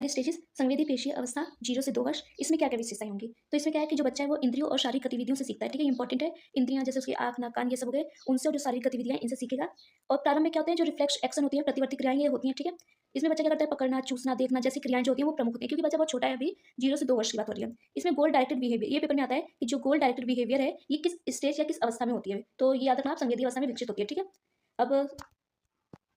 Stages संवेदी पेशीय अवस्था 0 से 2 वर्ष। इसमें क्या-क्या विशेषताएँ होंगी? तो इसमें क्या है कि जो बच्चा है वो इंद्रियों और शारीरिक गतिविधियों से सीखता है, ठीक है? इंपॉर्टेंट है। इंद्रियाँ जैसे उसकी आँख, नाक, कान ये सब हो गए, उनसे और जो शारीरिक गतिविधियाँ हैं इनसे सीखेगा। और प्रारंभ में क्या होते हैं जो रिफ्लेक्स एक्शन होती है, प्रतिवर्ती क्रियाएँ ये होती हैं, ठीक है? इसमें बच्चा क्या करता है पकड़ना, चूसना, देखना जैसी क्रियाएँ जो होती हैं वो प्रमुख होती हैं क्योंकि बच्चा बहुत छोटा है अभी 0 से 2 वर्ष की बात हो रही है। इसमें गोल डायरेक्टेड बिहेवियर ये पेपर में आता है कि जो गोल डायरेक्टेड बिहेवियर है ये किस स्टेज या किस अवस्था में होती है? तो ये याद रखना आप संवेदी अवस्था में विकसित होती है, ठीक है? अब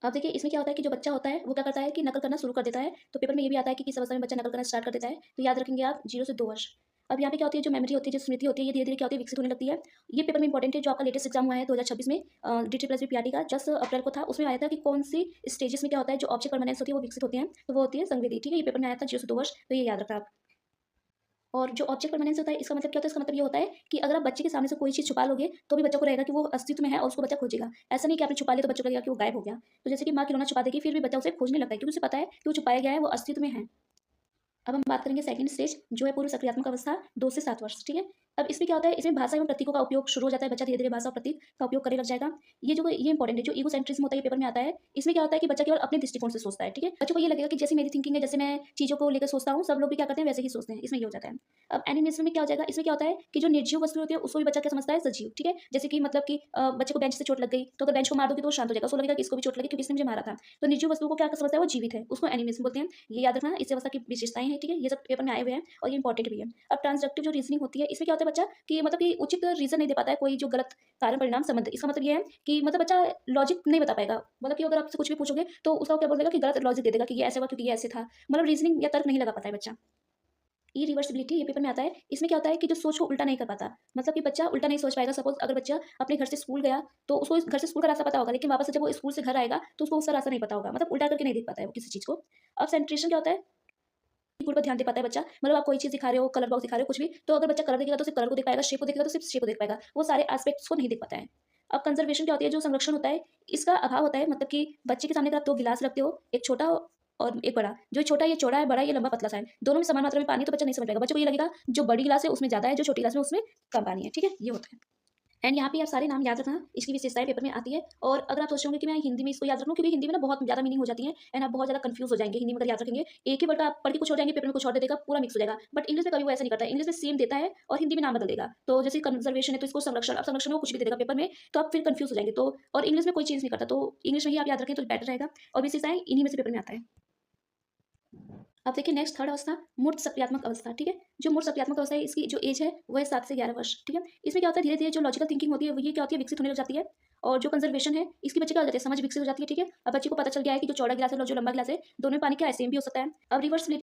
अब देखिए इसमें क्या होता है कि जो बच्चा होता है वो क्या करता है कि नकल करना शुरू कर देता है। तो पेपर में ये भी आता है कि किस अवस्था में बच्चा नकल करना स्टार्ट कर देता है। तो याद रखेंगे आप 0 से 2 वर्ष। अब यहाँ पे क्या होती है जो मेमोरी होती है, जो स्मृति होती है, ये धीरे-धीरे क्या होती है विकसित होने लगती है। ये पेपर में इंपॉर्टेंट है जो आपका लेटेस्ट एग्जाम हुआ है 2026 में DTPLSB पीआरटी का 10 अप्रैल को था। उसमें आया था कि कौन-सी स्टेजेस में क्या होता है जो ऑब्जेक्ट परमानेंस होती है वो विकसित होती हैं। तो वो होती है संवेदी, ठीक है? ये पेपर में आया था 0 से 2 वर्ष, तो ये याद रखना आप। और जो ऑब्जेक्ट परमानेंस होता है इसका मतलब क्या होता है? इसका मतलब ये होता है कि अगर आप बच्चे के सामने से कोई चीज़ छुपा लोगे तो भी बच्चे को रहेगा कि वो अस्तित्व में है और उसको बच्चा खोजेगा। ऐसा नहीं कि आपने छुपा लिया तो बच्चे को लगेगा कि वो गायब हो गया। तो जैसे कि माँ खिलौना छुपा देगी फिर भी बच्चा उसे खोजने लगता है क्योंकि उसे पता है कि वो छुपाया गया है, वो अस्तित्व में है। अब हम बात करेंगे सेकंड स्टेज जो है पूर्व सक्रियात्मक अवस्था 2 से 7 वर्ष, ठीक है? अब इसमें क्या होता है इसमें भाषा एवं प्रतीकों का उपयोग शुरू हो जाता है, बच्चा धीरे-धीरे भाषा और प्रतीक का उपयोग करने लग जाएगा। ये इंपॉर्टेंट है, जो ईगोसेंट्रिज्म होता है ये पेपर में आता है। इसमें क्या होता है कि बच्चा केवल अपने दृष्टिकोण से सोचता है, ठीक है? बच्चों को ये लगेगा कि जैसे मेरी थिंकिंग है, जैसे मैं चीज़ों को लेकर सोचता हूँ, सब लोग भी क्या करते हैं वैसे ही सोचते हैं, इसमें ये हो जाता है। अब एनिमेशन में क्या हो जाएगा, इसमें क्या होता है कि जो निर्जीव वस्तु होती है उसको भी बच्चा क्या समझता है सजीव, ठीक है? जैसे कि मतलब कि बच्चे को बेंच से चोट लग गई, तो अगर बेंच को मार दोगे तो वो शांत हो जाएगा, उसको लगेगा कि इसको भी चोट लगी क्योंकि इसने मुझे मारा था। तो निर्जीव वस्तुओं को क्या समझता है वो जीवित है, उसको एनिमेशन बोलते हैं। ये याद रखना इस अवस्था की विशेषताएँ हैं, ठीक है? ये सब पेपर में आए हुए हैं और ये इंपॉर्टेंट भी है। अब ट्रांसडक्टिव जो रीजनिंग होती है इसमें क्या होता है बच्चा कि मतलब कि उचित रीज़न नहीं दे पाता है, कोई जो गलत कारण परिणाम संबंध। इसका मतलब ये है कि मतलब बच्चा लॉजिक नहीं बता पाएगा। मतलब कि अगर आपसे कुछ भी पूछोगे तो उसका वो क्या बोल देगा कि गलत लॉजिक दे देगा कि ये ऐसे हुआ क्योंकि ये ऐसे था। मतलब रीजनिंग या तर्क नहीं लगा पाता है बच्चा। इरिवर्सिबिलिटी ये पेपर में आता है। इसमें क्या होता है कि जो सोच को उल्टा नहीं कर पाता। मतलब कि बच्चा उल्टा नहीं सोच पाएगा। सपोज़ अगर बच्चा अपने घर से स्कूल गया तो उसको इस घर से स्कूल का रास्ता पता होगा, लेकिन वापस से जब वो स्कूल से घर आएगा तो उसको उसका रास्ता नहीं पता होगा। मतलब उल्टा करके नहीं देख पाता है वो किसी चीज़ को। अब सेंट्रेशन क्या होता है? गुण पर ध्यान दे पाता है बच्चा। मतलब आप कोई चीज़ दिखा रहे हो, कलर बॉक्स दिखा रहे हो, कुछ भी, तो अगर बच्चा कलर देखेगा तो सिर्फ़ कलर को देख पाएगा, शेप को देखेगा तो सिर्फ़ शेप को देख पाएगा। वो सारे एस्पेक्ट्स को नहीं देख पाता है। अब कंज़र्वेशन क्या होती है, जो संरक्षण होता है, इसका अभाव होता है। मतलब कि बच्चे के सामने अगर आप 2 गिलास रखते हो, एक छोटा और एक बड़ा। जो छोटा ये चौड़ा है, बड़ा ये लंबा पतला-सा है। दोनों में समान मात्रा में पानी है तो बच्चा नहीं समझ पाएगा। बच्चे को ये लगेगा जो बड़ी गिलास है उसमें ज़्यादा है, जो छोटी गिलास में उसमें कम पानी है। ठीक है? ये होता है। एंड यहाँ पे आप सारे नाम याद रखना, इसकी विशेषताएँ पेपर में आती है। और अगर आप सोच रहे होंगे कि मैं हिंदी में इसको याद रखूँ, क्योंकि हिंदी में ना बहुत ज़्यादा मीनिंग हो जाती है एंड आप बहुत ज़्यादा कन्फ्यूज़ हो जाएँगे हिंदी में अगर याद रखेंगे। एक ही वर्ड आप पढ़ के कुछ और जाएँगे, पेपर में कुछ और दे देगा, पूरा मिक्स हो जाएगा। बट इंग्लिश में कभी वो ऐसा नहीं करता है। इंग्लिश में सेम देता है और हिंदी में नाम बदल देगा। तो जैसे कंज़र्वेशन है तो इसको संरक्षण, अब संरक्षण में वो कुछ भी दे देगा पेपर में, तो आप फिर कन्फ्यूज़ हो जाएँगे। तो और इंग्लिश में कोई चेंज नहीं करता, तो इंग्लिश में ही आप याद रखें तो बेटर रहेगा। और विशेषताएँ इन्हीं में से पेपर में आता है। अब देखिए नेक्स्ट थर्ड अवस्था मूर्त सक्रियात्मक अवस्था, ठीक है? जो मूर्त सक्रियात्मक अवस्था है इसकी जो एज है वो है 7 से 11 वर्ष, ठीक है? इसमें क्या होता है धीरे-धीरे जो लॉजिकल थिंकिंग होती है वो ये क्या होती है विकसित होने लग जाती है। और जो कंजर्वेशन है इसकी बच्चे क्या हो जाती है समझ विकसित हो जाती है, ठीक है? अब बच्चे को पता चल गया है कि जो चौड़ा गिलास है और जो लंबा गिलास है दोनों में पानी क्या है सेम भी हो सकता है। अब रिवर्सिबिलिटी